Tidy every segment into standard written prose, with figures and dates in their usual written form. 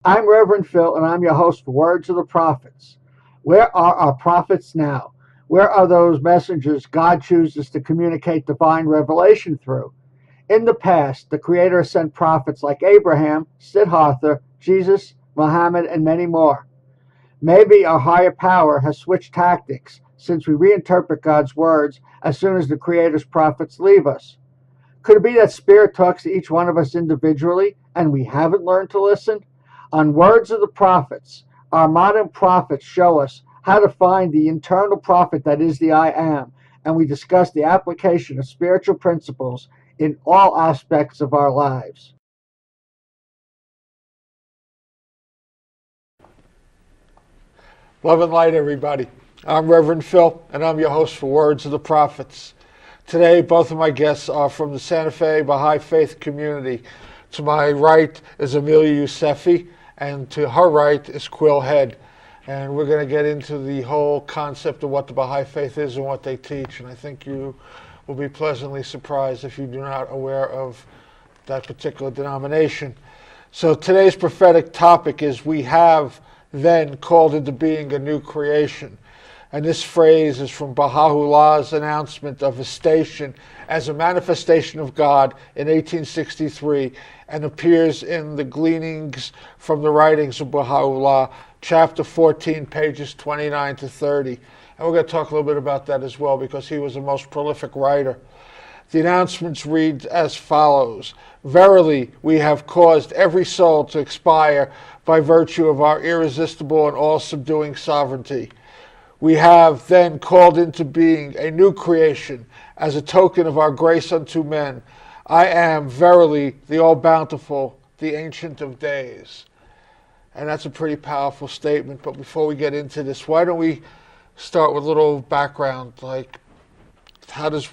I'm Reverend Phil, and I'm your host for Words of the Prophets. Where are our prophets now? Where are those messengers God chooses to communicate divine revelation through? In the past, the Creator sent prophets like Abraham, Siddhartha, Jesus, Muhammad, and many more. Maybe our higher power has switched tactics since we reinterpret God's words as soon as the Creator's prophets leave us. Could it be that Spirit talks to each one of us individually and we haven't learned to listen? On Words of the Prophets, our modern prophets show us how to find the internal prophet that is the I Am, and we discuss the application of spiritual principles in all aspects of our lives. Love and light, everybody. I'm Reverend Phil, and I'm your host for Words of the Prophets. Today, both of my guests are from the Santa Fe Baha'i Faith community. To my right is Amelia Youssefi, and to her right is Quill Head. And we're going to get into the whole concept of what the Baha'i Faith is and what they teach. And I think you will be pleasantly surprised if you're not aware of that particular denomination. So today's prophetic topic is we have then called into being a new creation. And this phrase is from Baha'u'llah's announcement of his station as a manifestation of God in 1863 and appears in the Gleanings from the Writings of Baha'u'llah, chapter 14, pages 29 to 30. And we're going to talk a little bit about that as well because he was the most prolific writer. The announcements read as follows. Verily, we have caused every soul to expire by virtue of our irresistible and all-subduing sovereignty. We have then called into being a new creation as a token of our grace unto men. I am verily the all-bountiful, the Ancient of Days. And that's a pretty powerful statement. But before we get into this, why don't we start with a little background, like how does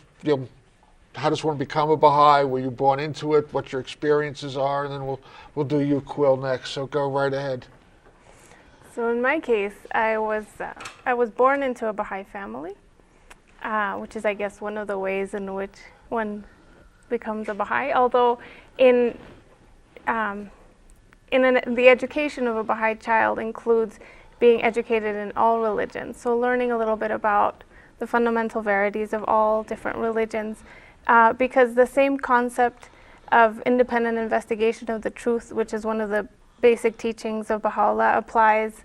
one become a Baha'i? Were you born into it? What your experiences are? And then we'll do you, Quill, next. So go right ahead. So in my case, I was born into a Baha'i family, which is, I guess, one of the ways in which one becomes a Baha'i. Although the education of a Baha'i child includes being educated in all religions. So learning a little bit about the fundamental verities of all different religions, because the same concept of independent investigation of the truth, which is one of the basic teachings of Baha'u'llah, applies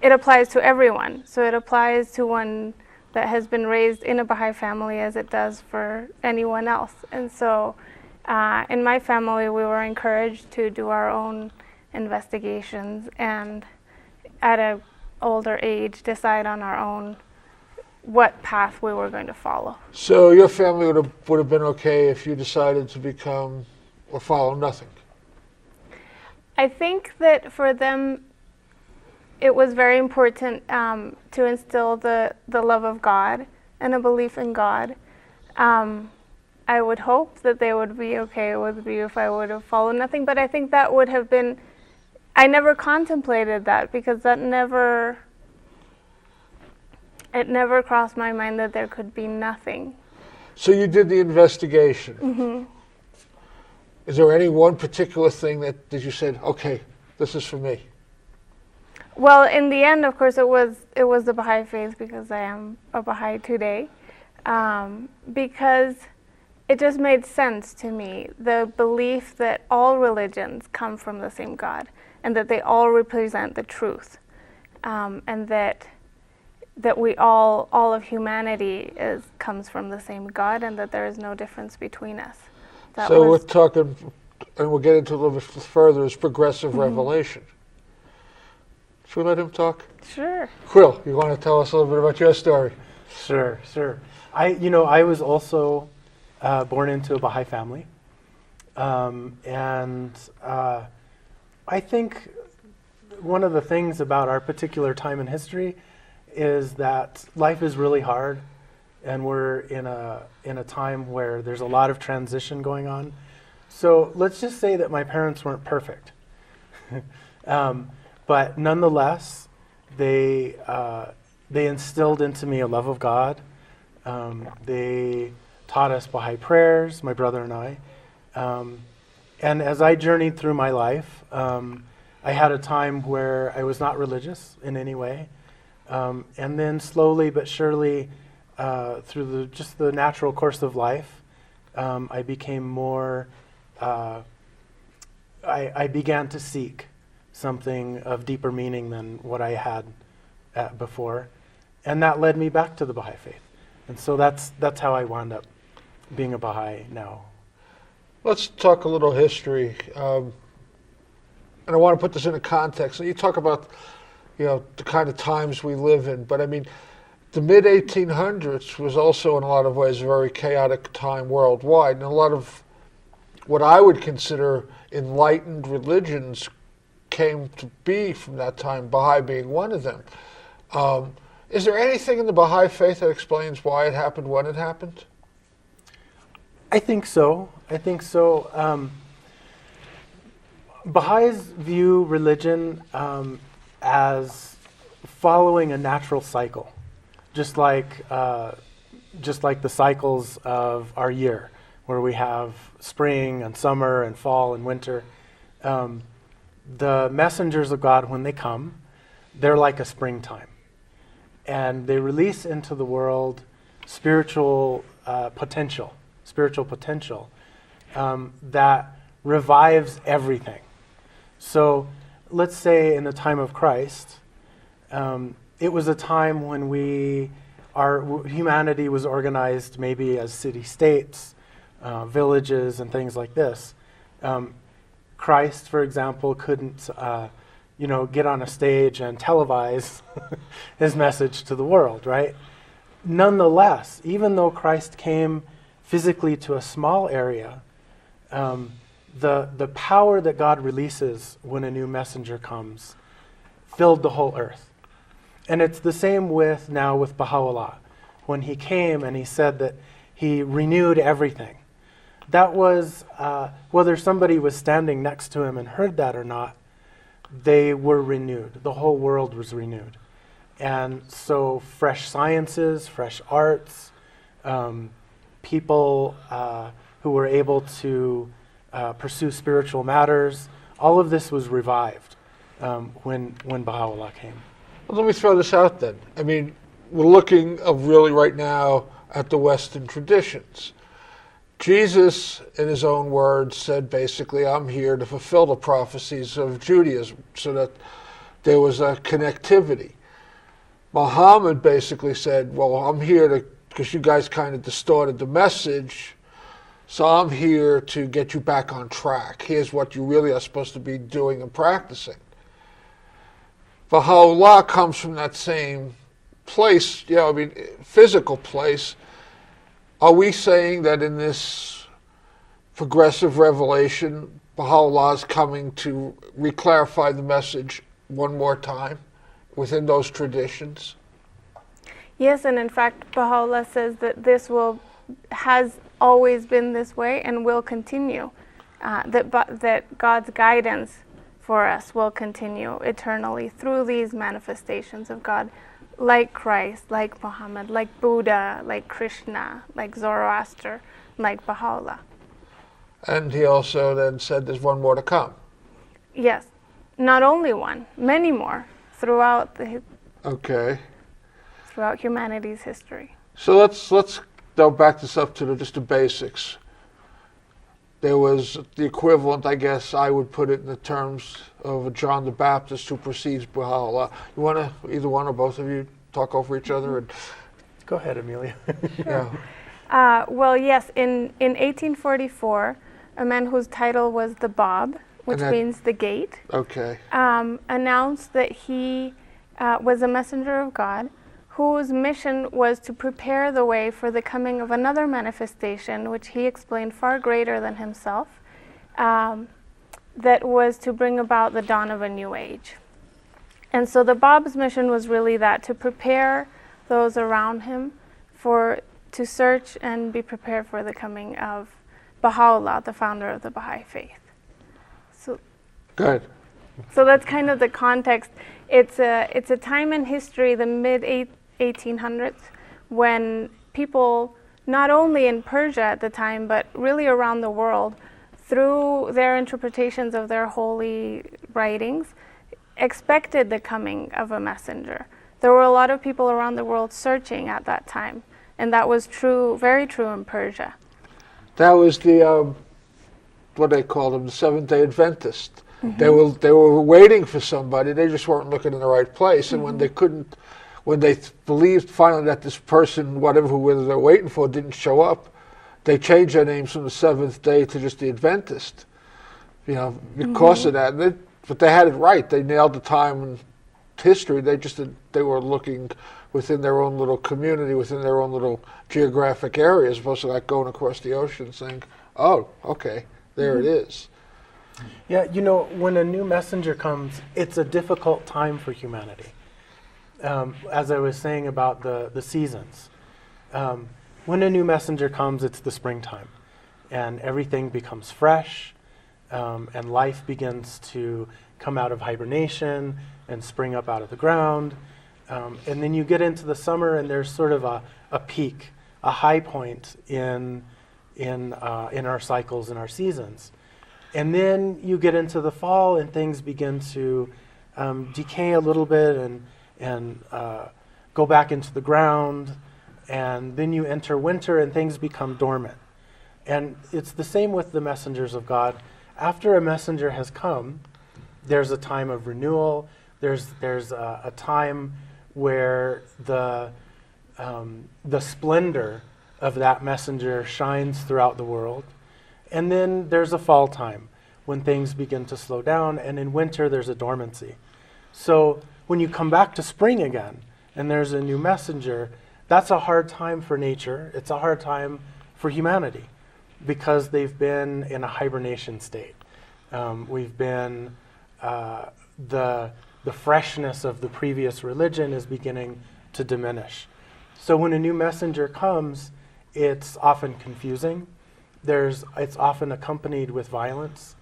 to everyone. So it applies to one that has been raised in a Baha'i family as it does for anyone else. And so in my family, we were encouraged to do our own investigations and at an older age decide on our own what path we were going to follow. So your family would have been okay if you decided to become or follow nothing? I think that for them, it was very important to instill the love of God and a belief in God. I would hope that they would be okay with me if I would have followed nothing, but I think that would have been, I never contemplated that because it never crossed my mind that there could be nothing. So you did the investigation. Mm-hmm. Is there any one particular thing that you said, okay, this is for me? Well, in the end, of course, it was the Baha'i Faith because I am a Baha'i today. Because it just made sense to me, the belief that all religions come from the same God and that they all represent the truth, and that we all of humanity comes from the same God and that there is no difference between us. So we're talking, and we'll get into a little bit further, is progressive revelation. Should we let him talk? Sure. Quill, you want to tell us a little bit about your story? Sure. I was also born into a Baha'i family, and I think one of the things about our particular time in history is that life is really hard. And we're in a time where there's a lot of transition going on. So let's just say that my parents weren't perfect. But nonetheless, they instilled into me a love of God. They taught us Baha'i prayers, my brother and I. And as I journeyed through my life, I had a time where I was not religious in any way. And then slowly but surely, through just the natural course of life, I became more, I began to seek something of deeper meaning than what I had before. And that led me back to the Baha'i Faith. And so that's how I wound up being a Baha'i now. Let's talk a little history. And I want to put this into context. So you talk about, the kind of times we live in. But I mean, the mid-1800s was also in a lot of ways a very chaotic time worldwide. And a lot of what I would consider enlightened religions came to be from that time, Baha'i being one of them. Is there anything in the Baha'i Faith that explains why it happened when it happened? I think so. Baha'is view religion as following a natural cycle, just like the cycles of our year, where we have spring and summer and fall and winter. The messengers of God, when they come, they're like a springtime, and they release into the world spiritual potential that revives everything. So let's say in the time of Christ, it was a time when humanity was organized maybe as city-states, villages, and things like this. Christ, for example, couldn't get on a stage and televise his message to the world, right? Nonetheless, even though Christ came physically to a small area, the power that God releases when a new messenger comes filled the whole earth. And it's the same with Baha'u'llah. When he came and he said that he renewed everything, that was, whether somebody was standing next to him and heard that or not, they were renewed. The whole world was renewed. And so fresh sciences, fresh arts, people who were able to pursue spiritual matters, all of this was revived when Baha'u'llah came. Well, let me throw this out then. I mean, we're looking really right now at the Western traditions. Jesus, in his own words, said basically, I'm here to fulfill the prophecies of Judaism, so that there was a connectivity. Muhammad basically said, well, I'm here because you guys kind of distorted the message, so I'm here to get you back on track. Here's what you really are supposed to be doing and practicing. Baha'u'llah comes from that same place, physical place. Are we saying that in this progressive revelation, Baha'u'llah is coming to reclarify the message one more time within those traditions? Yes, and in fact, Baha'u'llah says that this has always been this way and will continue. That God's guidance for us will continue eternally through these manifestations of God, like Christ, like Muhammad, like Buddha, like Krishna, like Zoroaster, like Baha'u'llah. And he also then said there's one more to come. Yes, not only one, many more throughout humanity's history. So let's go back this up to just the basics. There was the equivalent, I guess I would put it in the terms of a John the Baptist who precedes Baha'u'llah. You want to, either one or both of you, talk over each other? And go ahead, Amelia. Yeah. Well, yes, in 1844, a man whose title was the Bab, which means the gate, announced that he was a messenger of God, whose mission was to prepare the way for the coming of another manifestation, which he explained far greater than himself, that was to bring about the dawn of a new age. And so the Bab's mission was really that, to prepare those around him to search and be prepared for the coming of Baha'u'llah, the founder of the Baha'i Faith. Good. So that's kind of the context. It's a time in history, the mid-1800s, when people, not only in Persia at the time, but really around the world, through their interpretations of their holy writings, expected the coming of a messenger. There were a lot of people around the world searching at that time, and that was true, very true in Persia. That was the what they called them, the Seventh-day Adventist. Mm-hmm. They were waiting for somebody. They just weren't looking in the right place. And Mm-hmm. when they believed finally that this person, whether they're waiting for, didn't show up, they changed their names from the Seventh Day to just the Adventist. Because Mm-hmm. of that. But they had it right. They nailed the time and history. They were looking within their own little community, within their own little geographic area, as opposed to like going across the ocean saying, "Oh, okay, there it is." Yeah, when a new messenger comes, it's a difficult time for humanity. As I was saying about the seasons, when a new messenger comes, it's the springtime, and everything becomes fresh, and life begins to come out of hibernation and spring up out of the ground. And then you get into the summer, and there's sort of a peak, a high point in our cycles and our seasons. And then you get into the fall, and things begin to decay a little bit and go back into the ground. And then you enter winter, and things become dormant. And it's the same with the messengers of God. After a messenger has come, there's a time of renewal. There's a time where the splendor of that messenger shines throughout the world. And then there's a fall time when things begin to slow down, and in winter there's a dormancy. So when you come back to spring again and there's a new messenger, that's a hard time for nature. It's a hard time for humanity because they've been in a hibernation state. We've been, the freshness of the previous religion is beginning to diminish. So when a new messenger comes, it's often confusing. It's often accompanied with violence.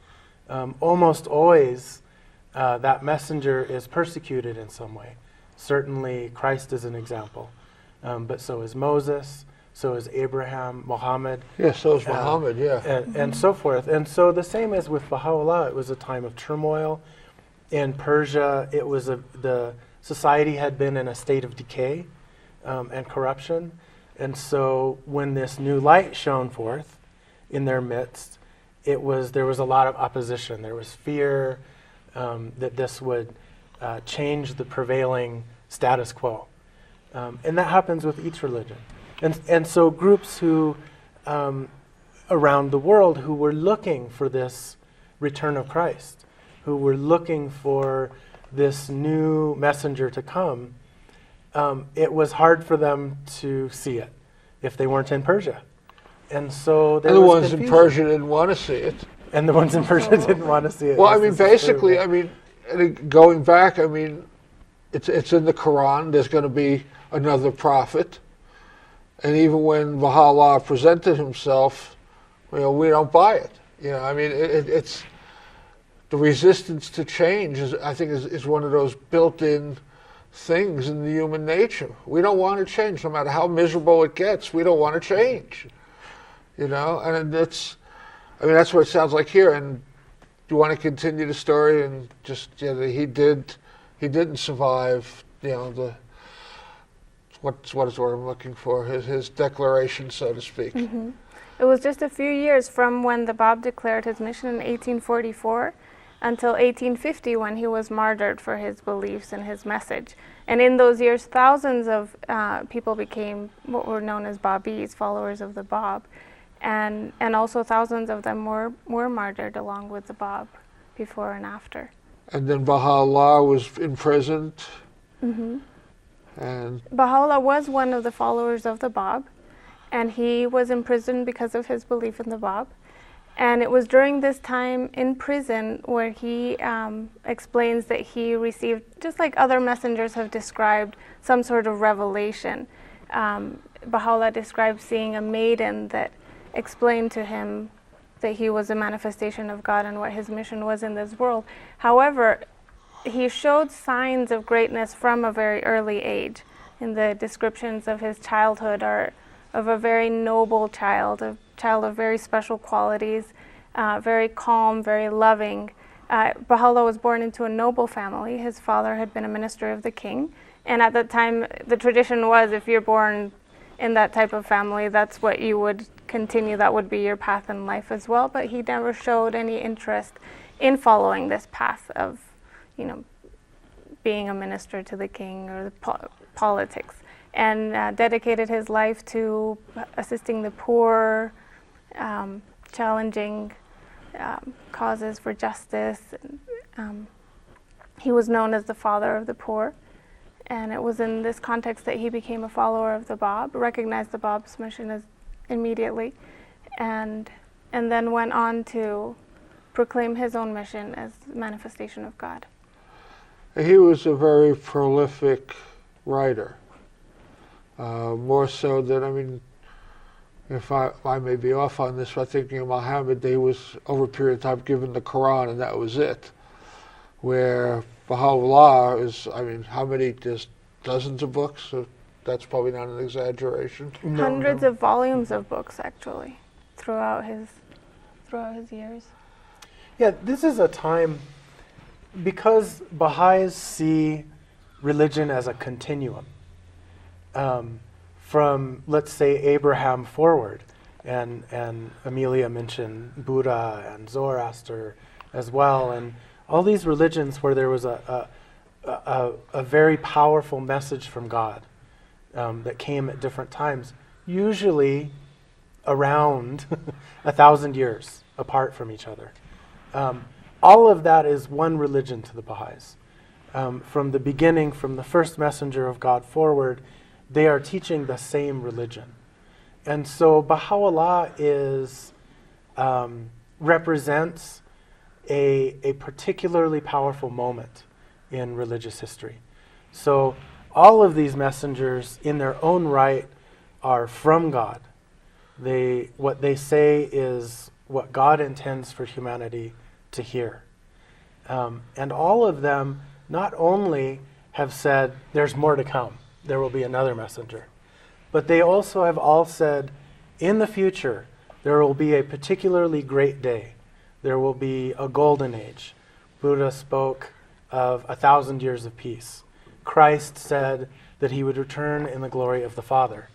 Almost always, that messenger is persecuted in some way. Certainly, Christ is an example, but so is Moses, so is Abraham, Muhammad. Yeah, so is Muhammad, yeah. And so forth. And so the same as with Baha'u'llah, it was a time of turmoil. In Persia, the society had been in a state of decay and corruption. And so when this new light shone forth in their midst, there was a lot of opposition. There was fear that this would change the prevailing status quo. And that happens with each religion. And so groups who, around the world, who were looking for this return of Christ, who were looking for this new messenger to come, it was hard for them to see it if they weren't in Persia. And so there was the ones confusion. in Persia didn't want to see it. And the ones in Persia didn't want to see it. Well, Yes, I mean, this is true. basically, I mean, going back, I mean, it's in the Quran. There's going to be another prophet. And even when Baha'u'llah presented himself, we don't buy it. I mean, it's the resistance to change is one of those built-in things in the human nature. We don't want to change, no matter how miserable it gets. We don't want to change. And that's what it sounds like here. And you want to continue the story and just he didn't survive. What is the word I'm looking for? His declaration, so to speak. Mm-hmm. It was just a few years from when the Bab declared his mission in 1844 until 1850 when he was martyred for his beliefs and his message. And in those years, thousands of people became what were known as Babis, followers of the Bab. And also thousands of them were martyred along with the Bab before and after. And then Baha'u'llah was imprisoned. Mm-hmm. And Baha'u'llah was one of the followers of the Bab, and he was imprisoned because of his belief in the Bab. And it was during this time in prison where he explains that he received, just like other messengers have described, some sort of revelation. Baha'u'llah described seeing a maiden that explained to him that he was a manifestation of God and what his mission was in this world. However, he showed signs of greatness from a very early age. In the descriptions of his childhood are of a very noble child, a child of very special qualities, very calm, very loving. Baha'u'llah was born into a noble family. His father had been a minister of the king. And at that time, the tradition was if you're born in that type of family, that's what you would continue. That would be your path in life as well. But he never showed any interest in following this path of, being a minister to the king or the politics. And dedicated his life to assisting the poor, challenging causes for justice. He was known as the father of the poor, and it was in this context that he became a follower of the Bab, recognized the Bab's mission as immediately, and then went on to proclaim his own mission as manifestation of God. He was a very prolific writer, more so than, if I may be off on this, I'm thinking of Muhammad, he was over a period of time given the Quran and that was it. Where Baha'u'llah is, how many, just dozens of books? So that's probably not an exaggeration. Hundreds of volumes of books, actually, throughout his years. Yeah, this is a time, because Baha'is see religion as a continuum. From, let's say, Abraham forward, and Amelia mentioned Buddha and Zoroaster as well, and all these religions where there was a very powerful message from God that came at different times, usually around 1,000 years apart from each other. All of that is one religion to the Baha'is. From the beginning, from the first messenger of God forward, they are teaching the same religion. And so Baha'u'llah represents a particularly powerful moment in religious history. So all of these messengers in their own right are from God. What they say is what God intends for humanity to hear. And all of them not only have said, there's more to come, there will be another messenger, but they also have all said, in the future, there will be a particularly great day. There will be a golden age. Buddha spoke of 1,000 years of peace. Christ said that he would return in the glory of the Father.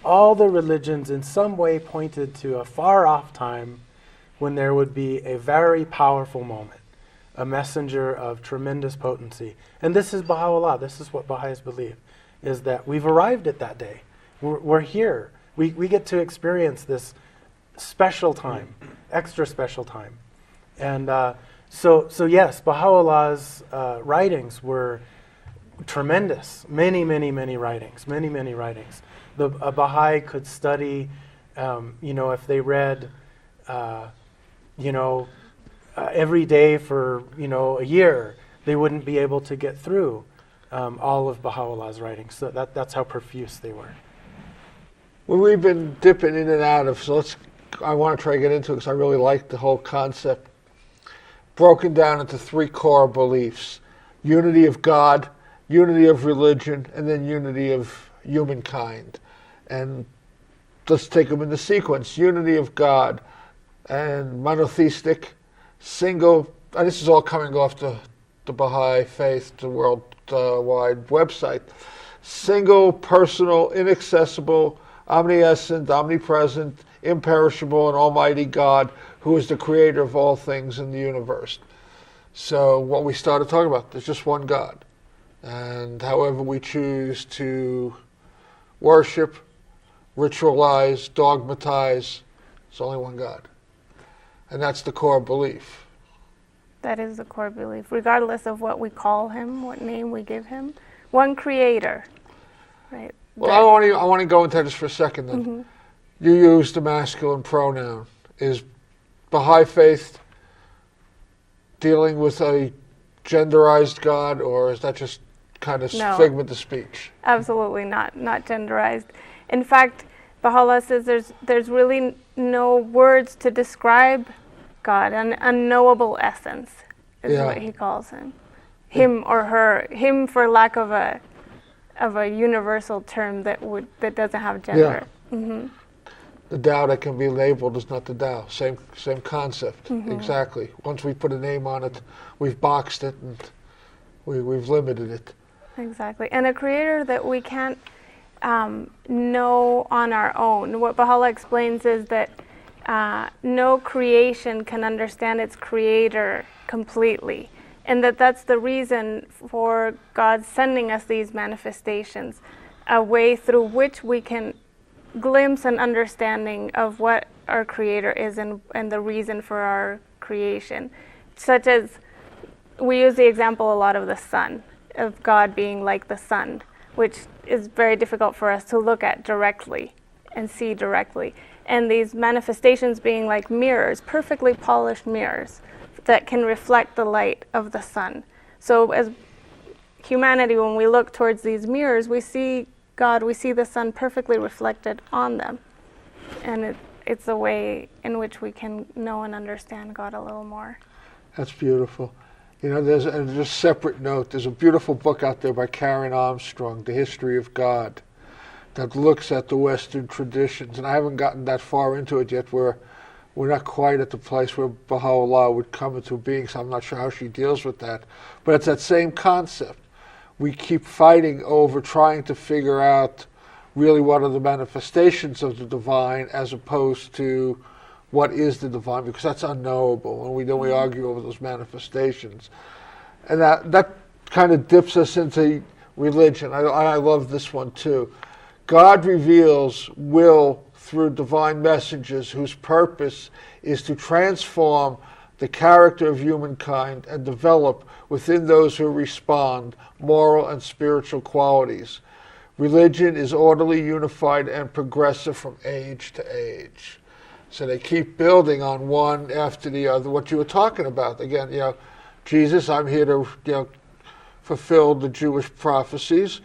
All the religions in some way pointed to a far-off time when there would be a very powerful moment, a messenger of tremendous potency. And this is Baha'u'llah. This is what Baha'is believe, is that we've arrived at that day. We're here. We get to experience this special time, extra special time. And so yes, Baha'u'llah's writings were tremendous. Many writings. A Baha'i could study, if they read, every day for, a year, they wouldn't be able to get through all of Baha'u'llah's writings. So that's how profuse they were. Well, we've been dipping in and out of, I want to try to get into it because I really like the whole concept. Broken down into three core beliefs: unity of God, unity of religion, and then unity of humankind. And let's take them in the sequence. Unity of God and monotheistic, single, and this is all coming off the Baha'i Faith, the worldwide website. Single, personal, inaccessible, omniscient, omnipresent, imperishable, and almighty God, who is the creator of all things in the universe. So what we started talking about, there's just one God. And however we choose to worship, ritualize, dogmatize, it's only one God. And that's the core belief. That is the core belief, regardless of what we call him, what name we give him. One creator, right? Well, I want to go into that just for a second then. Mm-hmm. You use the masculine pronoun. Is Baha'i Faith dealing with a genderized God, or is that just kind of figment of speech? Absolutely not genderized. In fact, Baha'u'llah says there's really no words to describe God. An unknowable essence is what he calls him. Him or her. Him, for lack of a universal term that doesn't have gender. Yeah. Mm-hmm. The Tao that can be labeled is not the Tao. Same concept, exactly. Once we put a name on it, we've boxed it and we've limited it. Exactly. And a creator that we can't know on our own. What Baha'u'llah explains is that no creation can understand its creator completely. And that's the reason for God sending us these manifestations, a way through which we can glimpse an understanding of what our creator is and the reason for our creation. Such as, we use the example a lot of the sun, of God being like the sun, which is very difficult for us to look at directly and see directly. And these manifestations being like mirrors, perfectly polished mirrors that can reflect the light of the sun. So as humanity, when we look towards these mirrors, we see God, we see the sun perfectly reflected on them. And it's a way in which we can know and understand God a little more. That's beautiful. You know, there's a separate note. There's a beautiful book out there by Karen Armstrong, The History of God, that looks at the Western traditions. And I haven't gotten that far into it yet, where we're not quite at the place where Baha'u'llah would come into being, so I'm not sure how she deals with that. But it's that same concept. We keep fighting over trying to figure out really what are the manifestations of the divine as opposed to what is the divine, because that's unknowable, and we argue over those manifestations. And that kind of dips us into religion. I love this one too. God reveals will through divine messengers whose purpose is to transform the character of humankind and develop within those who respond moral and spiritual qualities. Religion is orderly, unified, and progressive from age to age. So they keep building on one after the other. What you were talking about, again, Jesus, I'm here to fulfill the Jewish prophecies.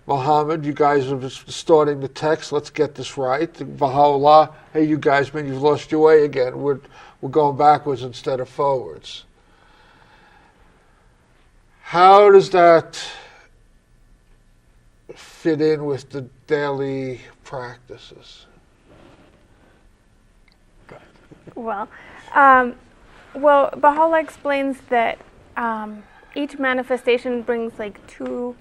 Muhammad, you guys are distorting the text. Let's get this right. Baha'u'llah, hey, you guys, man, you've lost your way again. We're going backwards instead of forwards. How does that fit in with the daily practices? Well, Baha'u'llah explains that each manifestation brings like two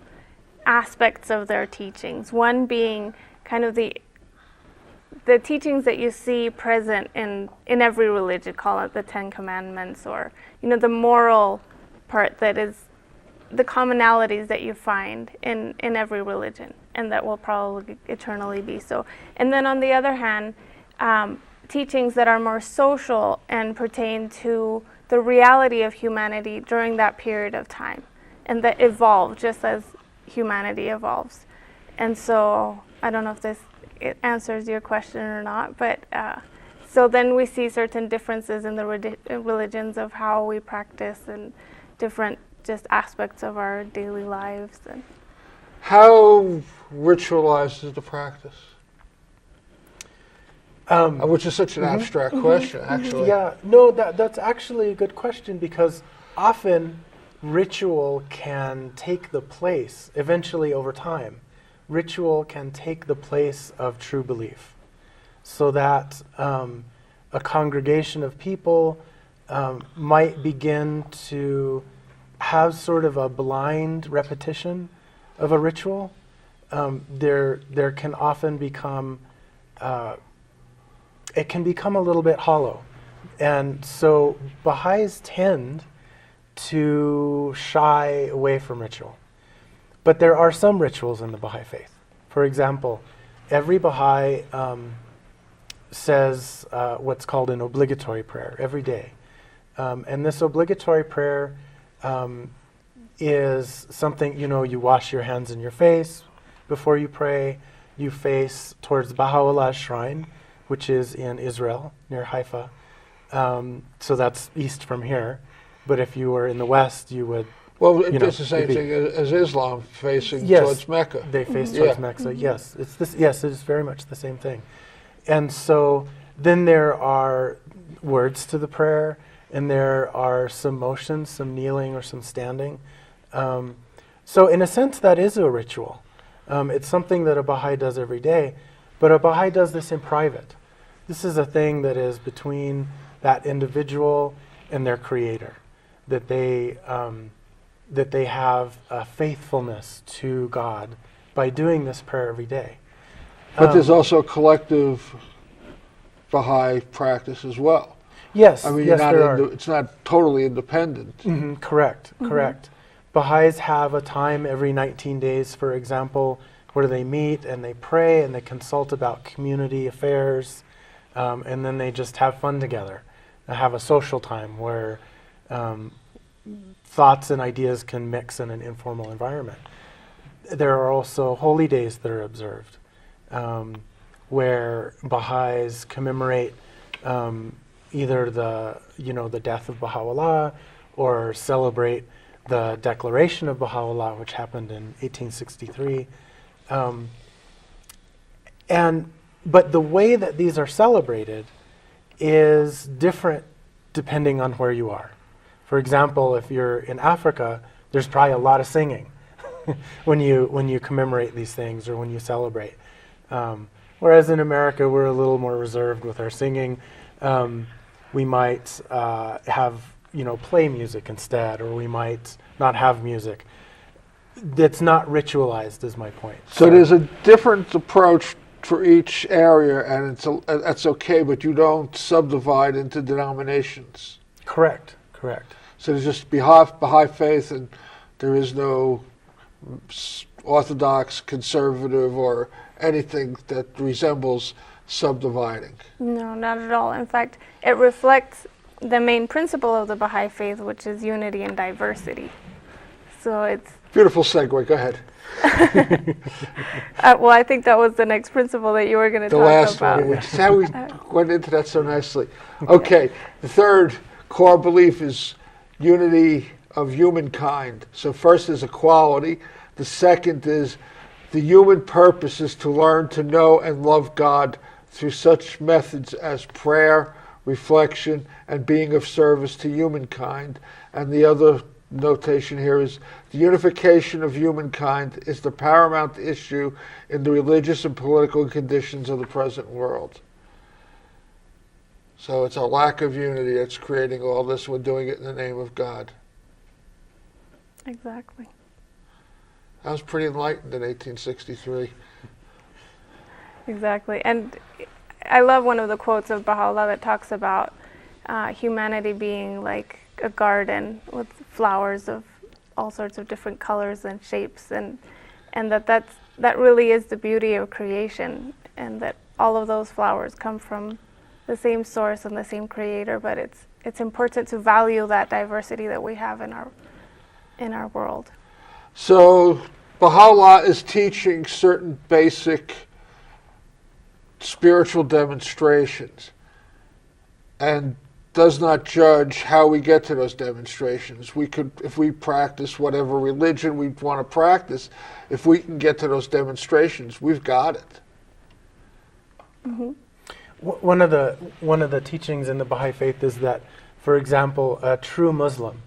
aspects of their teachings. One being kind of the teachings that you see present in every religion, call it the Ten Commandments, or the moral part that is the commonalities that you find in every religion, and that will probably eternally be so. And then on the other hand, teachings that are more social and pertain to the reality of humanity during that period of time, and that evolve just as humanity evolves. And so I don't know if it answers your question or not, but so then we see certain differences in the religions of how we practice and different just aspects of our daily lives. And how ritualized is the practice? Which is such an abstract question, actually. Yeah, no, that's actually a good question, because often ritual can take the place, eventually over time, ritual can take the place of true belief. So that a congregation of people might begin to have sort of a blind repetition of a ritual. There can often become, it can become a little bit hollow. And so Baha'is tend to shy away from ritual. But there are some rituals in the Baha'i Faith. For example, every Baha'i says what's called an obligatory prayer every day. And this obligatory prayer is something, you wash your hands and your face before you pray. You face towards Baha'u'llah's shrine, which is in Israel, near Haifa. So that's east from here. But if you were in the west, you would... Well, it's the same thing as Islam facing towards Mecca. They face towards Mecca, yes. Yes, it is very much the same thing. And so then there are words to the prayer, and there are some motions, some kneeling or some standing. So in a sense, that is a ritual. It's something that a Baha'i does every day. But a Baha'i does this in private. This is a thing that is between that individual and their creator, that they have a faithfulness to God by doing this prayer every day. But there's also a collective Baha'i practice as well. Yes, I mean, yes, there are. it's not totally independent. Correct. Baha'is have a time every 19 days, for example, where they meet and they pray and they consult about community affairs, and then they just have fun together. They have a social time where thoughts and ideas can mix in an informal environment. There are also holy days that are observed, where Baha'is commemorate either the death of Baha'u'llah or celebrate the declaration of Baha'u'llah, which happened in 1863. But the way that these are celebrated is different depending on where you are. For example, if you're in Africa, there's probably a lot of singing when you commemorate these things or when you celebrate. Whereas in America, we're a little more reserved with our singing. We might have play music instead, or we might not have music. That's not ritualized, is my point. So there's a different approach for each area, and that's okay, but you don't subdivide into denominations. Correct. So there's just Baha'i Faith, and there is no Orthodox, conservative, or anything that resembles subdividing. No, not at all. In fact, it reflects the main principle of the Baha'i Faith, which is unity and diversity. So it's... Beautiful segue, go ahead. well, I think that was the next principle that you were going to talk about. The last one, which is how we went into that so nicely. Okay, the third core belief is unity of humankind. So first is equality. The second is the human purpose is to learn to know and love God through such methods as prayer, reflection, and being of service to humankind. And the other notation here is the unification of humankind is the paramount issue in the religious and political conditions of the present world. So it's a lack of unity that's creating all this. We're doing it in the name of God. Exactly. I was pretty enlightened in 1863. Exactly. And I love one of the quotes of Baha'u'llah that talks about humanity being like a garden with flowers of all sorts of different colors and shapes, and that really is the beauty of creation, and that all of those flowers come from the same source and the same creator, but it's important to value that diversity that we have in our world. So Baha'u'llah is teaching certain basic spiritual demonstrations and does not judge how we get to those demonstrations. We could, if we practice whatever religion we want to practice, if we can get to those demonstrations, we've got it. Mm-hmm. One of the teachings in the Baha'i Faith is that, for example, a true Muslim,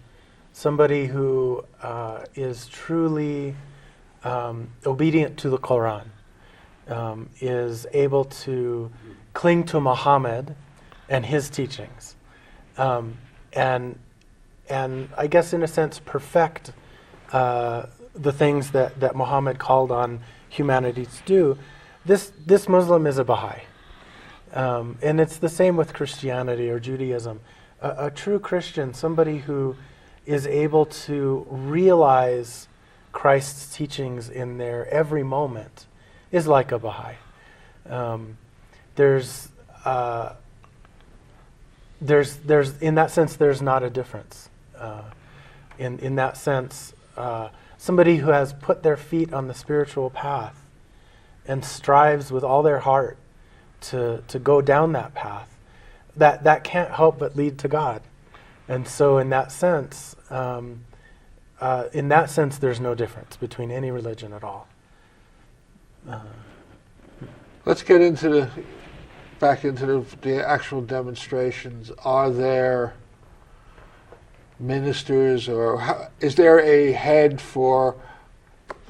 somebody who is truly obedient to the Quran, is able to cling to Muhammad and his teachings, and I guess in a sense perfect the things that Muhammad called on humanity to do. This Muslim is a Baha'i. And it's the same with Christianity or Judaism. A true Christian, somebody who is able to realize Christ's teachings in their every moment, is like a Baha'i. There's in that sense, there's not a difference. In that sense, somebody who has put their feet on the spiritual path and strives with all their heart to go down that path, that can't help but lead to God. And so in that sense, there's no difference between any religion at all. Let's get back into the actual demonstrations. Are there ministers, or is there a head for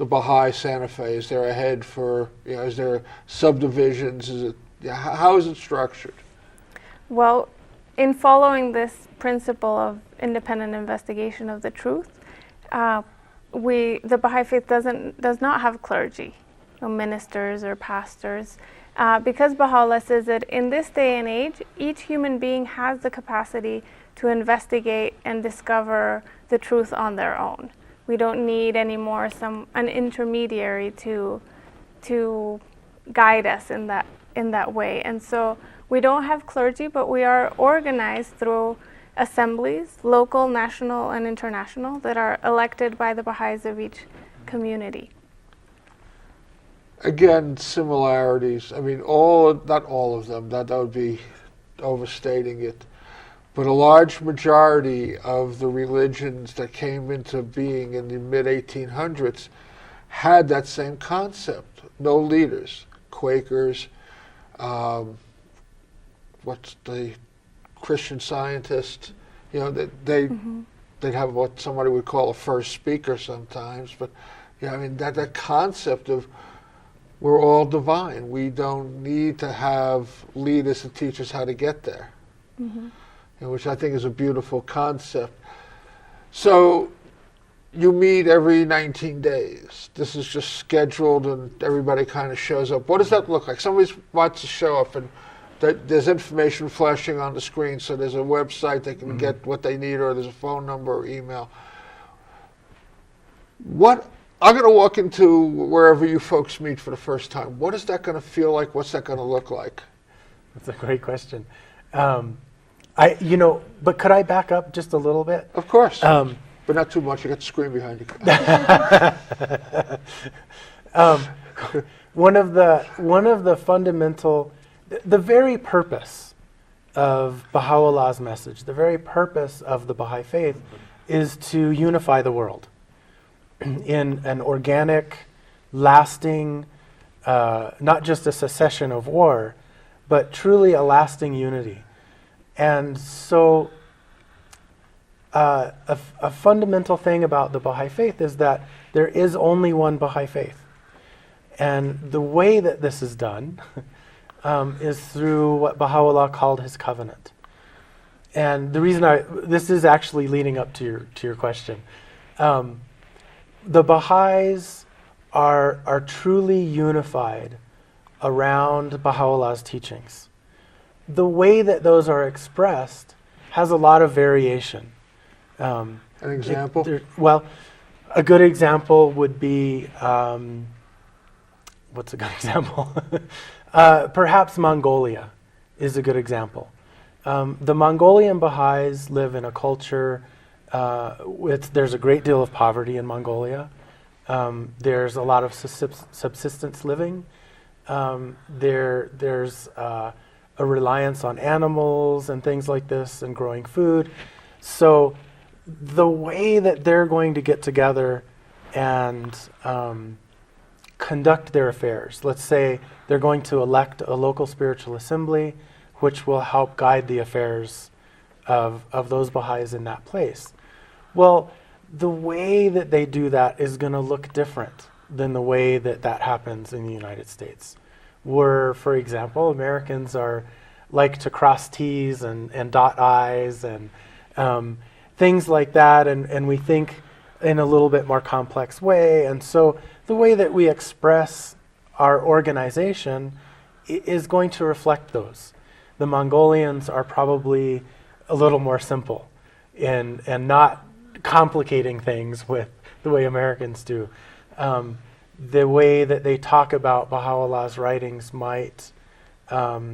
the Baha'i Santa Fe? Is there a head for, is there subdivisions? Is it, how is it structured? Well, in following this principle of independent investigation of the truth, the Baha'i Faith does not have clergy, ministers or pastors, because Baha'u'llah says that in this day and age, each human being has the capacity to investigate and discover the truth on their own. We don't need anymore an intermediary to guide us in that way. And so we don't have clergy, but we are organized through assemblies, local, national, and international, that are elected by the Baha'is of each community. Again, similarities. I mean, not all of them, that would be overstating it. But a large majority of the religions that came into being in the mid-1800s had that same concept. No leaders. Quakers, what's the Christian Scientist, they'd have what somebody would call a first speaker sometimes. But that concept of we're all divine. We don't need to have leaders to teach us how to get there. Which I think is a beautiful concept. So you meet every 19 days. This is just scheduled and everybody kind of shows up. What does that look like? Somebody wants to show up and there's information flashing on the screen, so there's a website they can get what they need, or there's a phone number or email. I'm going to walk into wherever you folks meet for the first time. What is that going to feel like? What's that going to look like? That's a great question. But could I back up just a little bit? Of course, but not too much. You got the screen behind you. One of the fundamental, the very purpose of Baha'u'llah's message, the very purpose of the Baha'i Faith, is to unify the world in an organic, lasting, not just a cessation of war, but truly a lasting unity. And so a fundamental thing about the Baha'i Faith is that there is only one Baha'i Faith. And the way that this is done is through what Baha'u'llah called his covenant. And the reason this is actually leading up to your question. The Baha'is are truly unified around Baha'u'llah's teachings. The way that those are expressed has a lot of variation. An example? A good example would be, what's a good example? Perhaps Mongolia is a good example. The Mongolian Baha'is live in a culture, there's a great deal of poverty in Mongolia. There's a lot of subsistence living. There's a reliance on animals and things like this and growing food. So the way that they're going to get together and conduct their affairs, let's say they're going to elect a local spiritual assembly which will help guide the affairs of those Baha'is in that place. Well, the way that they do that is going to look different than the way that happens in the United States. Where, for example, Americans like to cross T's and dot I's and things like that, and we think in a little bit more complex way. And so the way that we express our organization is going to reflect those. The Mongolians are probably a little more simple and not complicating things with the way Americans do. The way that they talk about Baha'u'llah's writings might have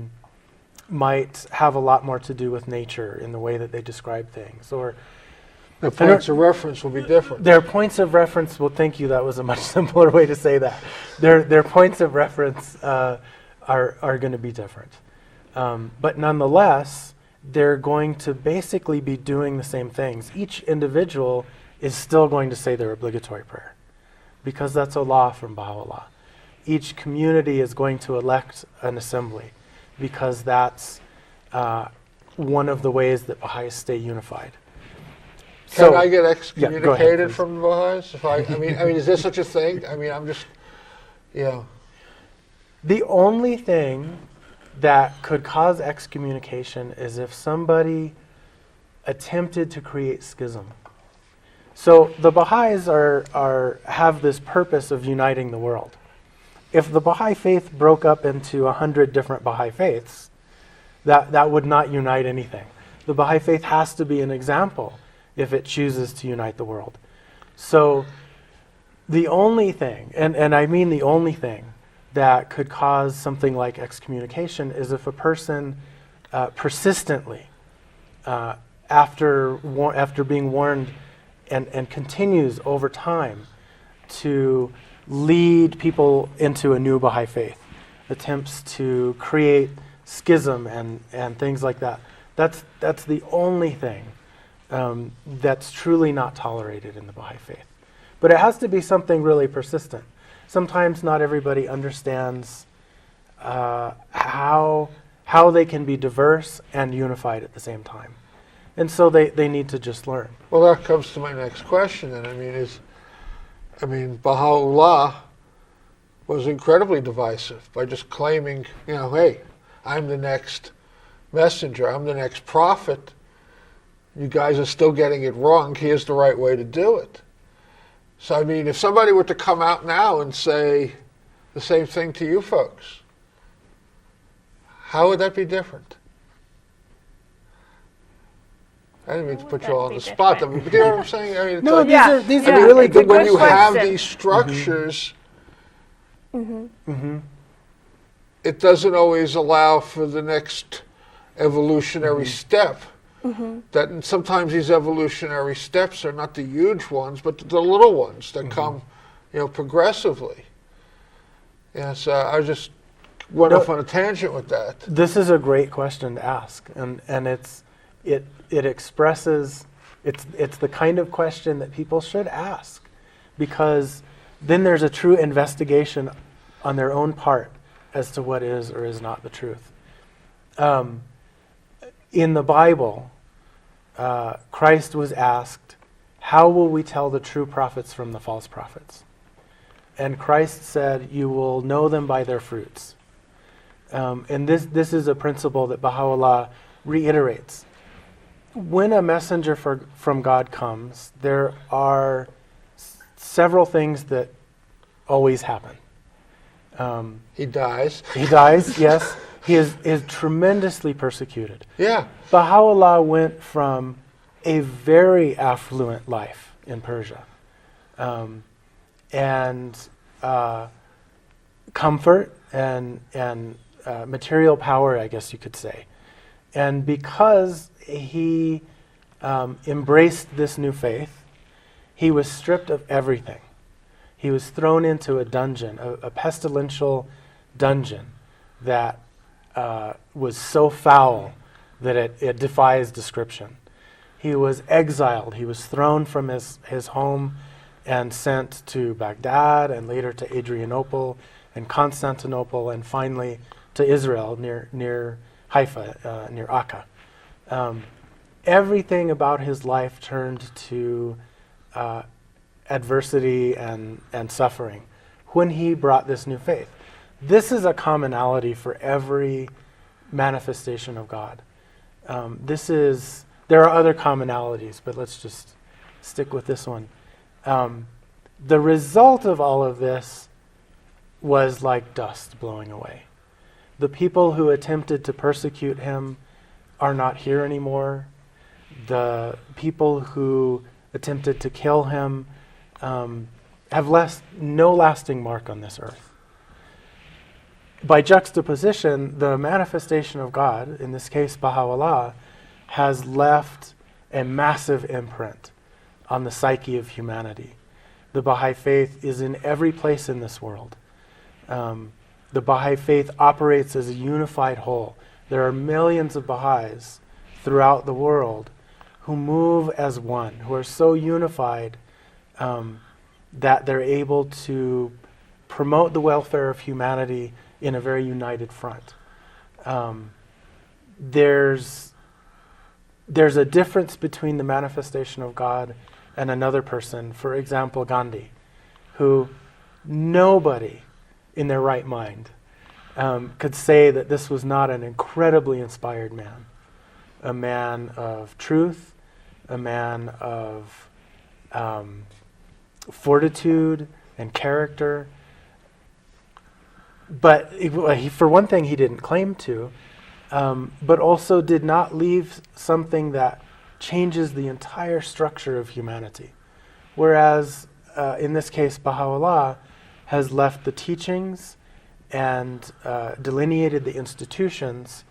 a lot more to do with nature in the way that they describe things. Or their points of reference will be different. Their points of reference, well, thank you, that was a much simpler way to say that. Their points of reference are going to be different. But nonetheless, they're going to basically be doing the same things. Each individual is still going to say their obligatory prayer, because that's a law from Baha'u'llah. Each community is going to elect an assembly, because that's one of the ways that Baha'is stay unified. Can I get go excommunicated ahead, from the Baha'is? I mean, is there such a thing? I mean, I'm just, The only thing that could cause excommunication is if somebody attempted to create schism. So the Baha'is have this purpose of uniting the world. If the Baha'i Faith broke up into 100 different Baha'i Faiths, that would not unite anything. The Baha'i Faith has to be an example if it chooses to unite the world. So the only thing, and I mean the only thing, that could cause something like excommunication is if a person persistently, after being warned and continues over time to lead people into a new Baha'i faith, attempts to create schism and things like that. That's the only thing that's truly not tolerated in the Baha'i faith. But it has to be something really persistent. Sometimes not everybody understands how they can be diverse and unified at the same time. And so they need to just learn. Well, that comes to my next question. And Baha'u'llah was incredibly divisive by just claiming, hey, I'm the next messenger, I'm the next prophet. You guys are still getting it wrong. Here's the right way to do it. So, if somebody were to come out now and say the same thing to you folks, how would that be different? I didn't mean to put you all on the spot. But you know what I'm saying? No, these are really it's a good when you question. have these structures, it doesn't always allow for the next evolutionary step. That sometimes these evolutionary steps are not the huge ones, but the little ones that come, progressively. So I just went off on a tangent with that. This is a great question to ask, and it expresses it's the kind of question that people should ask, because then there's a true investigation on their own part as to what is or is not the truth. In the Bible, Christ was asked, how will we tell the true prophets from the false prophets? And Christ said, you will know them by their fruits. And this is a principle that Baha'u'llah reiterates. When a messenger from God comes, there are several things that always happen. He dies. He dies, yes. He is tremendously persecuted. Yeah. Baha'u'llah went from a very affluent life in Persia and comfort and material power, I guess you could say. And because he embraced this new faith, he was stripped of everything. He was thrown into a dungeon, a pestilential dungeon that was so foul that it defies description. He was exiled. He was thrown from his home and sent to Baghdad and later to Adrianople and Constantinople and finally to Israel near Haifa, near Akka. Everything about his life turned to adversity and suffering when he brought this new faith. This is a commonality for every manifestation of God. There are other commonalities, but let's just stick with this one. The result of all of this was like dust blowing away. The people who attempted to persecute him are not here anymore. The people who attempted to kill him have left no lasting mark on this earth. By juxtaposition, the manifestation of God, in this case Baha'u'llah, has left a massive imprint on the psyche of humanity. The Baha'i Faith is in every place in this world. The Baha'i Faith operates as a unified whole. There are millions of Baha'is throughout the world who move as one, who are so unified that they're able to promote the welfare of humanity in a very united front. There's there's a difference between the manifestation of God and another person. For example, Gandhi, who nobody in their right mind could say that this was not an incredibly inspired man, a man of truth, a man of fortitude and character. But for one thing, he didn't claim to, but also did not leave something that changes the entire structure of humanity. Whereas, in this case, Baha'u'llah has left the teachings and delineated the institutions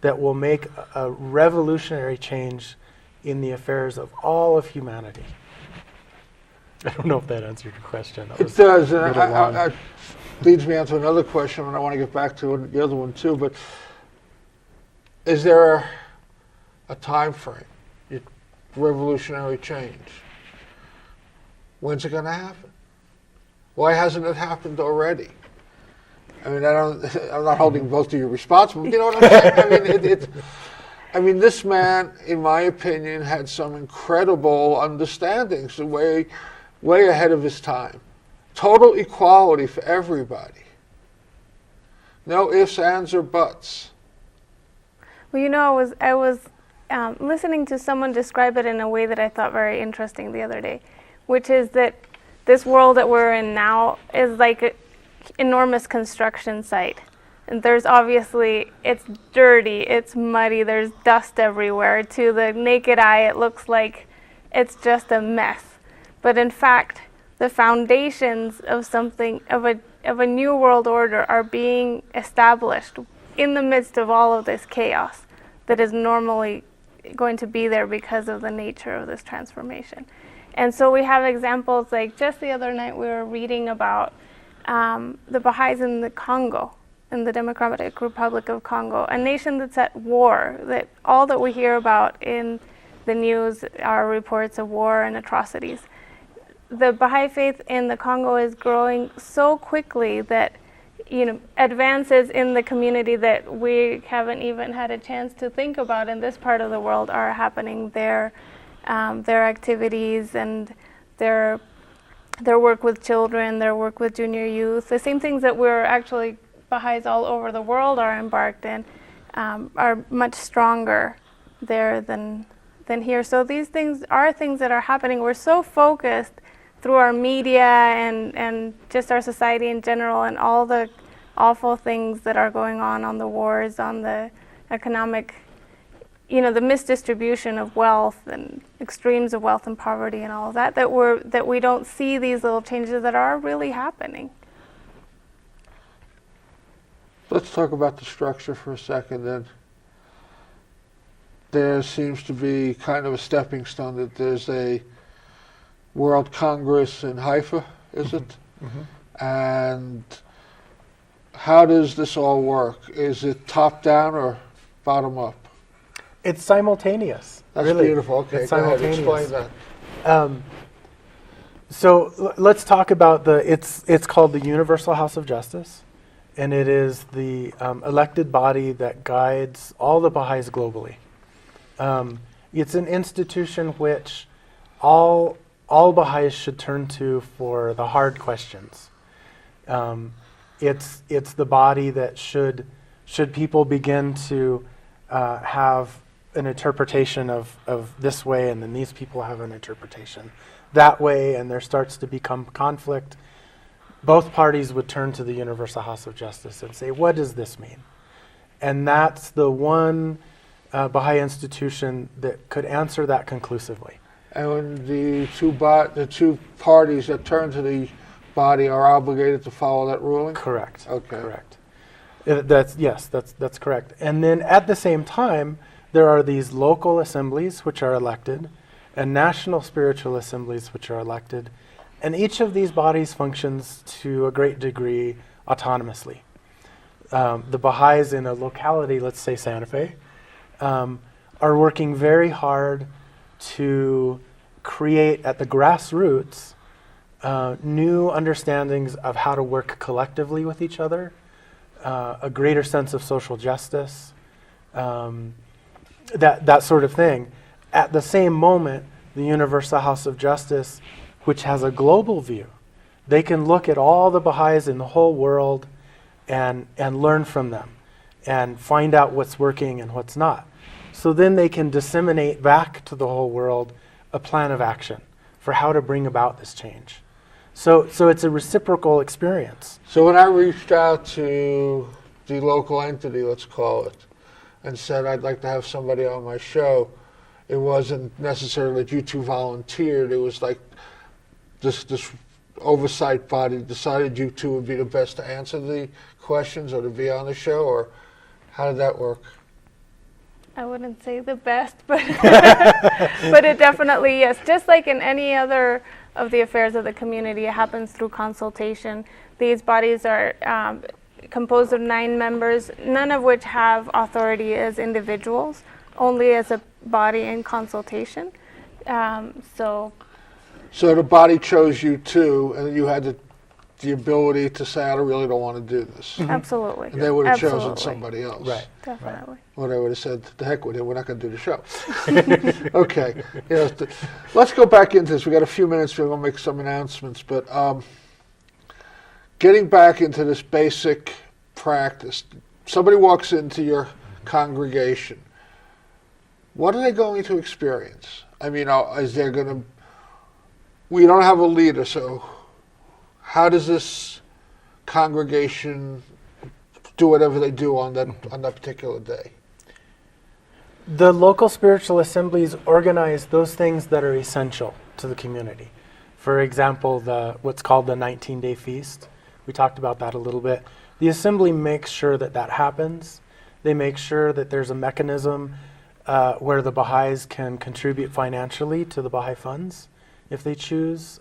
that will make a revolutionary change in the affairs of all of humanity. I don't know if that answered your question. It does, and that leads me on to another question, and I want to get back to the other one too, but is there a time frame, revolutionary change? When's it going to happen? Why hasn't it happened already? I mean, I'm not holding both of you responsible. You know what I'm saying? I mean, this man, in my opinion, had some incredible understandings, way ahead of his time. Total equality for everybody. No ifs, ands, or buts. Well, you know, I was listening to someone describe it in a way that I thought very interesting the other day, which is that this world that we're in now is like an enormous construction site. And there's obviously, it's dirty, it's muddy, there's dust everywhere. To the naked eye, it looks like it's just a mess. But in fact, the foundations of something, of a new world order are being established in the midst of all of this chaos that is normally going to be there because of the nature of this transformation. And so we have examples like just the other night we were reading about the Baha'is in the Congo, in the Democratic Republic of Congo, a nation that's at war, that all that we hear about in the news are reports of war and atrocities. The Baha'i Faith in the Congo is growing so quickly that, you know, advances in the community that we haven't even had a chance to think about in this part of the world are happening there. Their activities and their work with children, their work with junior youth, the same things that we're actually Baha'is all over the world are embarked in, are much stronger there than here. So these things are things that are happening. We're so focused through our media and just our society in general and all the awful things that are going on the wars, on the economic, you know, the misdistribution of wealth and extremes of wealth and poverty and all of that, that we don't see these little changes that are really happening. Let's talk about the structure for a second then. There seems to be kind of a stepping stone that there's a World Congress in Haifa, is it? Mm-hmm. And how does this all work? Is it top down or bottom up? It's simultaneous. That's really beautiful. Okay, it's go ahead, simultaneous. explain that. So let's talk about it's called the Universal House of Justice, and it is the elected body that guides all the Baha'is globally. It's an institution which all Baha'is should turn to for the hard questions. It's the body that should people begin to have an interpretation of this way, and then these people have an interpretation that way, and there starts to become conflict, both parties would turn to the Universal House of Justice and say, what does this mean? And that's the one Baha'i institution that could answer that conclusively. And when the two parties that turn to the body are obligated to follow that ruling? Correct. Okay. Correct. That's correct. And then at the same time, there are these local assemblies which are elected, and national spiritual assemblies which are elected, and each of these bodies functions to a great degree autonomously. The Baha'is in a locality, let's say Santa Fe, are working very hard to create at the grassroots new understandings of how to work collectively with each other, a greater sense of social justice, that sort of thing. at the same moment, the Universal House of Justice, which has a global view, they can look at all the Baha'is in the whole world and learn from them and find out what's working and what's not. So then they can disseminate back to the whole world a plan of action for how to bring about this change. So it's a reciprocal experience. So when I reached out to the local entity, let's call it, and said I'd like to have somebody on my show, it wasn't necessarily that you two volunteered. It was like this oversight body decided you two would be the best to answer the questions or to be on the show, or how did that work? I wouldn't say the best, but but it definitely, yes. Just like in any other of the affairs of the community, it happens through consultation. These bodies are composed of 9 members, none of which have authority as individuals, only as a body in consultation. So the body chose you two, and you had the ability to say, I really don't want to do this. absolutely. And they would have chosen Absolutely. somebody else. Right. Definitely. Or they would have said, the heck with it, we're not going to do the show. Okay. Let's go back into this. We got a few minutes. We're going to make some announcements. But getting back into this basic practice, somebody walks into your congregation. What are they going to experience? I mean, is there going to... We don't have a leader, so how does this congregation do whatever they do on that particular day? The local spiritual assemblies organize those things that are essential to the community. For example, what's called the 19-day feast. We talked about that a little bit. The assembly makes sure that happens. They make sure that there's a mechanism where the Baha'is can contribute financially to the Baha'i funds if they choose.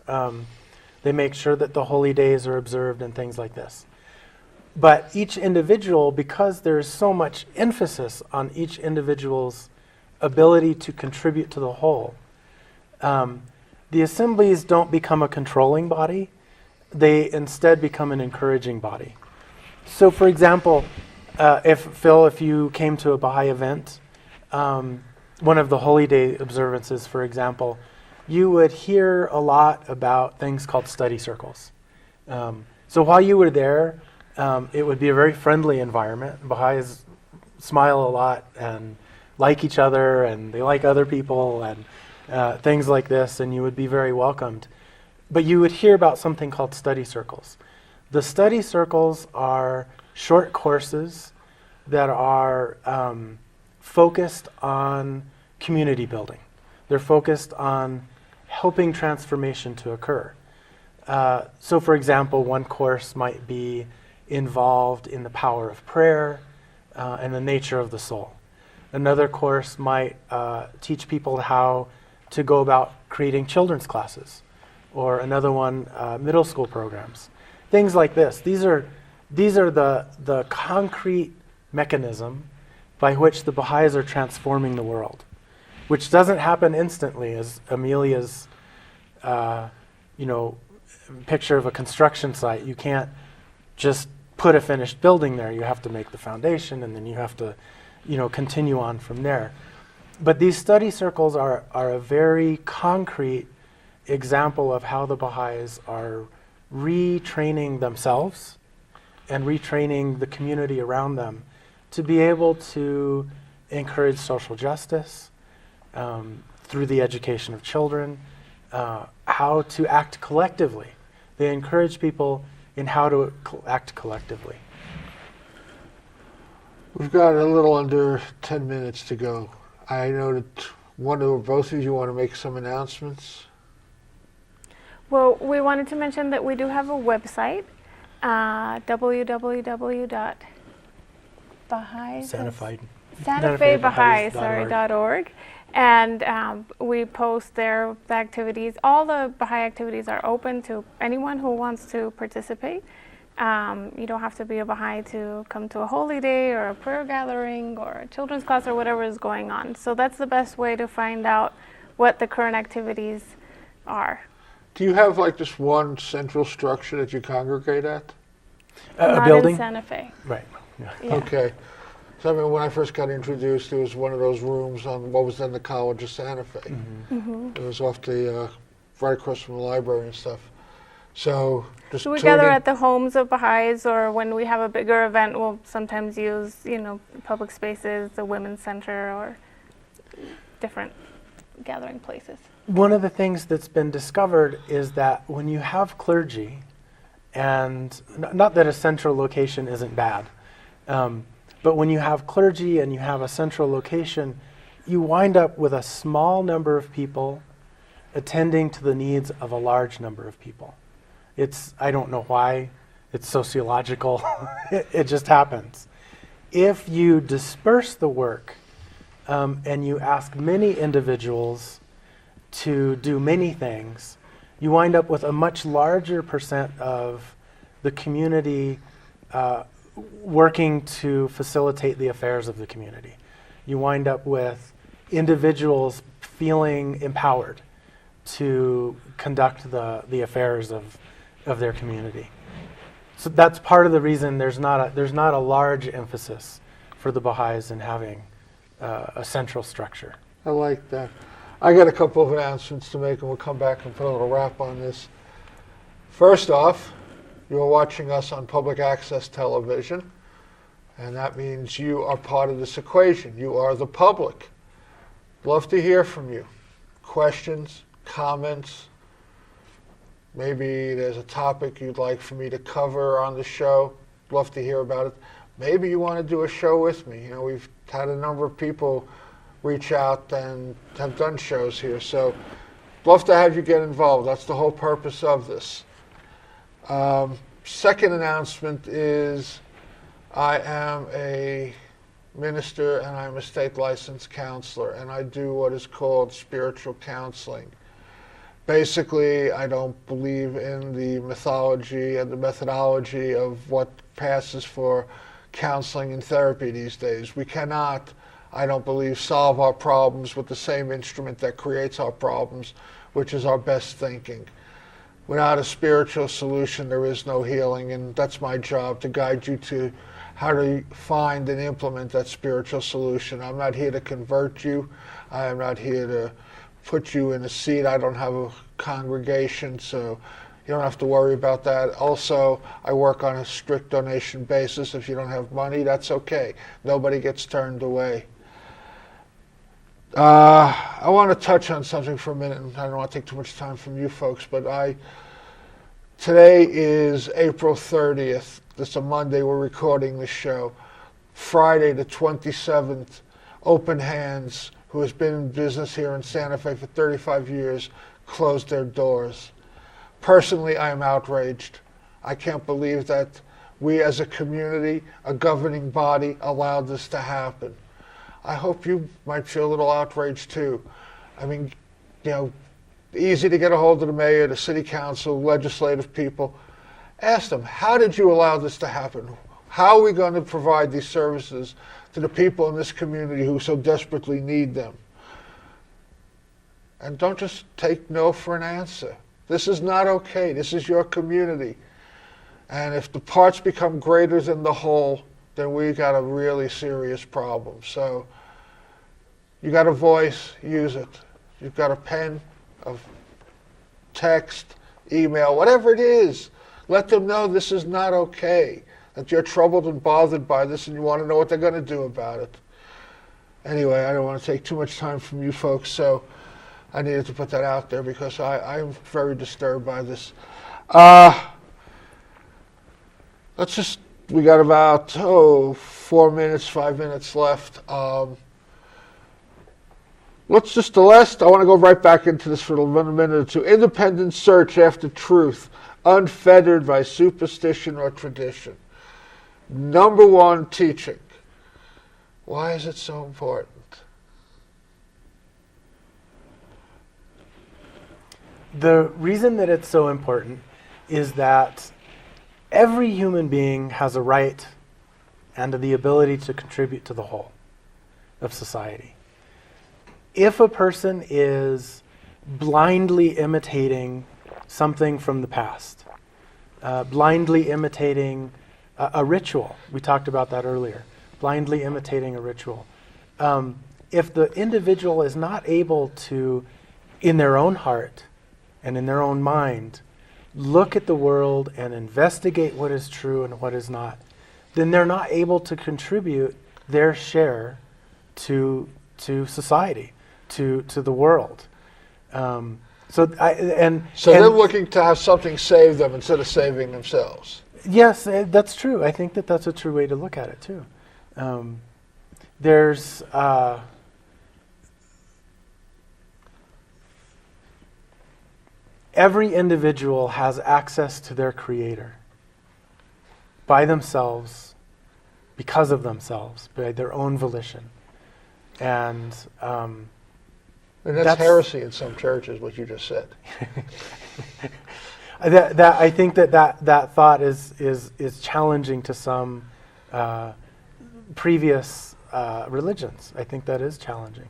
They make sure that the holy days are observed and things like this. But each individual, because there's so much emphasis on each individual's ability to contribute to the whole, the assemblies don't become a controlling body. They instead become an encouraging body. So for example, if you came to a Baha'i event, one of the holy day observances, for example, you would hear a lot about things called study circles. So while you were there, it would be a very friendly environment. Baha'is smile a lot and like each other, and they like other people, and things like this, and you would be very welcomed. But you would hear about something called study circles. The study circles are short courses that are focused on community building. They're focused on helping transformation to occur. So for example, one course might be involved in the power of prayer and the nature of the soul. Another course might teach people how to go about creating children's classes, or another one, middle school programs. Things like this. These are the concrete mechanism by which the Baha'is are transforming the world, which doesn't happen instantly, as Amelia's picture of a construction site. You can't just put a finished building there. You have to make the foundation, and then you have to continue on from there. But these study circles are a very concrete example of how the Baha'is are retraining themselves and retraining the community around them to be able to encourage social justice through the education of children, how to act collectively. They encourage people in how to act collectively. We've got a little under 10 minutes to go. I know that one or both of you want to make some announcements. Well, we wanted to mention that we do have a website, www.SantaFeBaha'i.org, and we post there the activities. All the Baha'i activities are open to anyone who wants to participate. You don't have to be a Baha'i to come to a holy day or a prayer gathering or a children's class or whatever is going on. So that's the best way to find out what the current activities are. Do you have like just one central structure that you congregate at? A Not building? in Santa Fe. Right. Yeah. Yeah. Okay. So, I mean, when I first got introduced, it was one of those rooms on what was then the College of Santa Fe. It was off the, right across from the library and stuff. So just So we tune gather in. at the homes of Baha'is, or when we have a bigger event, we'll sometimes use, public spaces, the Women's Center, or different gathering places. One of the things that's been discovered is that when you have clergy, and not that a central location isn't bad, but when you have clergy and you have a central location, you wind up with a small number of people attending to the needs of a large number of people. I don't know why, it's sociological, it just happens. If you disperse the work and you ask many individuals to do many things, you wind up with a much larger percent of the community working to facilitate the affairs of the community. You wind up with individuals feeling empowered to conduct the affairs of their community. So that's part of the reason there's not a large emphasis for the Baha'is in having a central structure. I like that. I got a couple of announcements to make, and we'll come back and put a little wrap on this. First off, you are watching us on public access television, and that means you are part of this equation. You are the public. Love to hear from you. Questions, comments. Maybe there's a topic you'd like for me to cover on the show. Love to hear about it. Maybe you want to do a show with me. We've had a number of people reach out and have done shows here. So love to have you get involved. That's the whole purpose of this. Second announcement is I am a minister and I'm a state licensed counselor, and I do what is called spiritual counseling. Basically, I don't believe in the mythology and the methodology of what passes for counseling and therapy these days. We cannot, I don't believe, solve our problems with the same instrument that creates our problems, which is our best thinking. Without a spiritual solution, there is no healing, and that's my job, to guide you to how to find and implement that spiritual solution. I'm not here to convert you. I am not here to put you in a seat. I don't have a congregation, so you don't have to worry about that. Also, I work on a strict donation basis. If you don't have money, that's okay. Nobody gets turned away. I want to touch on something for a minute, and I don't want to take too much time from you folks, but today is April 30th. It's a Monday. We're recording the show. Friday, the 27th, Open Hands, who has been in business here in Santa Fe for 35 years, closed their doors. Personally, I am outraged. I can't believe that we as a community, a governing body, allowed this to happen. I hope you might feel a little outraged too. I mean, easy to get a hold of the mayor, the city council, legislative people. Ask them, how did you allow this to happen? How are we going to provide these services to the people in this community who so desperately need them? And don't just take no for an answer. This is not okay. This is your community. And if the parts become greater than the whole, then we got a really serious problem. So you got a voice, use it. You've got a pen, a text, email, whatever it is. Let them know this is not okay, that you're troubled and bothered by this and you want to know what they're going to do about it. Anyway, I don't want to take too much time from you folks, so I needed to put that out there because I'm very disturbed by this. We got about 5 minutes left. I want to go right back into this for a minute or two. Independent search after truth, unfettered by superstition or tradition. Number one teaching. Why is it so important? The reason that it's so important is that every human being has a right and the ability to contribute to the whole of society. If a person is blindly imitating something from the past, blindly imitating a ritual, we talked about that earlier, blindly imitating a ritual. If the individual is not able to, in their own heart and in their own mind, look at the world and investigate what is true and what is not, then they're not able to contribute their share to society, to the world. So they're looking to have something save them instead of saving themselves. Yes, that's true. I think that that's a true way to look at it too. There's every individual has access to their Creator by themselves, because of themselves, by their own volition. And that's heresy in some churches, what you just said. I think that thought is challenging to some previous religions. I think that is challenging.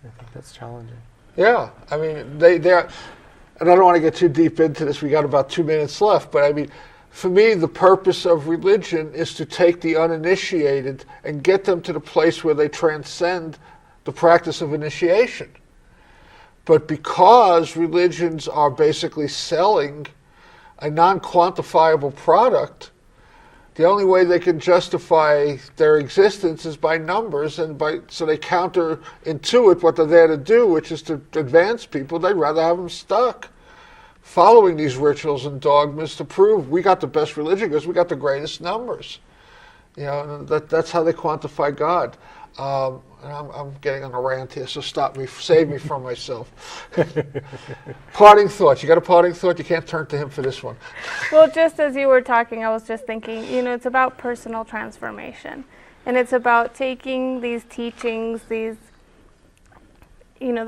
I think that's challenging. Yeah, I mean, they're, and I don't want to get too deep into this. We got about 2 minutes left, but I mean, for me, the purpose of religion is to take the uninitiated and get them to the place where they transcend the practice of initiation. But because religions are basically selling a non-quantifiable product, the only way they can justify their existence is by numbers, and so they counterintuit what they're there to do, which is to advance people. They'd rather have them stuck following these rituals and dogmas to prove we got the best religion because we got the greatest numbers. You know, and that's how they quantify God. And I'm getting on a rant here, so stop me, save me from myself. Parting thoughts. You got a parting thought? You can't turn to him for this one. Well, just as you were talking, I was just thinking, it's about personal transformation. And it's about taking these teachings, the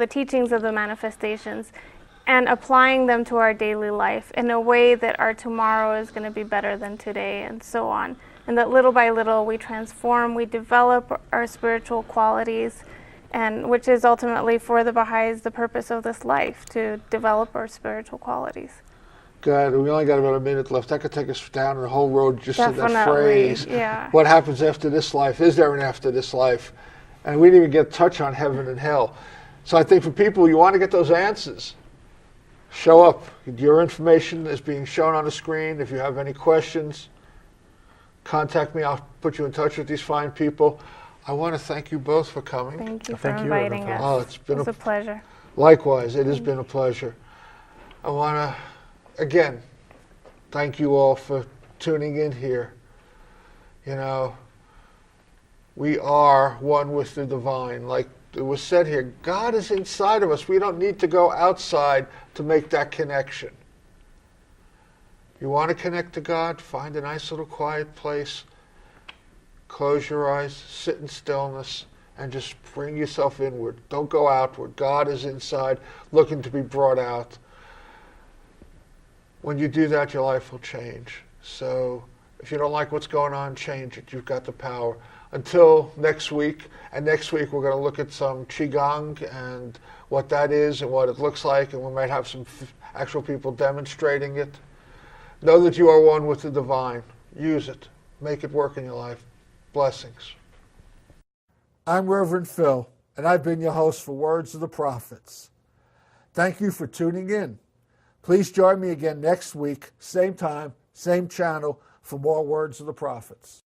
teachings of the manifestations, and applying them to our daily life in a way that our tomorrow is going to be better than today, and so on. And that little by little we transform, we develop our spiritual qualities, and which is ultimately for the Baha'is the purpose of this life, to develop our spiritual qualities. God, we only got about a minute left. That could take us down the whole road just to that phrase. Yeah. What happens after this life? Is there an after this life? And we didn't even get touch on heaven and hell. So I think for people, you want to get those answers, show up. Your information is being shown on the screen. If you have any questions, contact me. I'll put you in touch with these fine people. I want to thank you both for coming. Thank you for inviting us. Oh, it's been a pleasure. Likewise, it has been a pleasure. I want to, again, thank you all for tuning in here. We are one with the divine. Like it was said here, God is inside of us. We don't need to go outside to make that connection. You want to connect to God? Find a nice little quiet place. Close your eyes, sit in stillness, and just bring yourself inward. Don't go outward. God is inside, looking to be brought out. When you do that, your life will change. So if you don't like what's going on, change it. You've got the power. Until next week, and next week we're going to look at some Qigong and what that is and what it looks like, and we might have some actual people demonstrating it. Know that you are one with the divine. Use it. Make it work in your life. Blessings. I'm Rev Phil, and I've been your host for Words of the Prophets. Thank you for tuning in. Please join me again next week, same time, same channel, for more Words of the Prophets.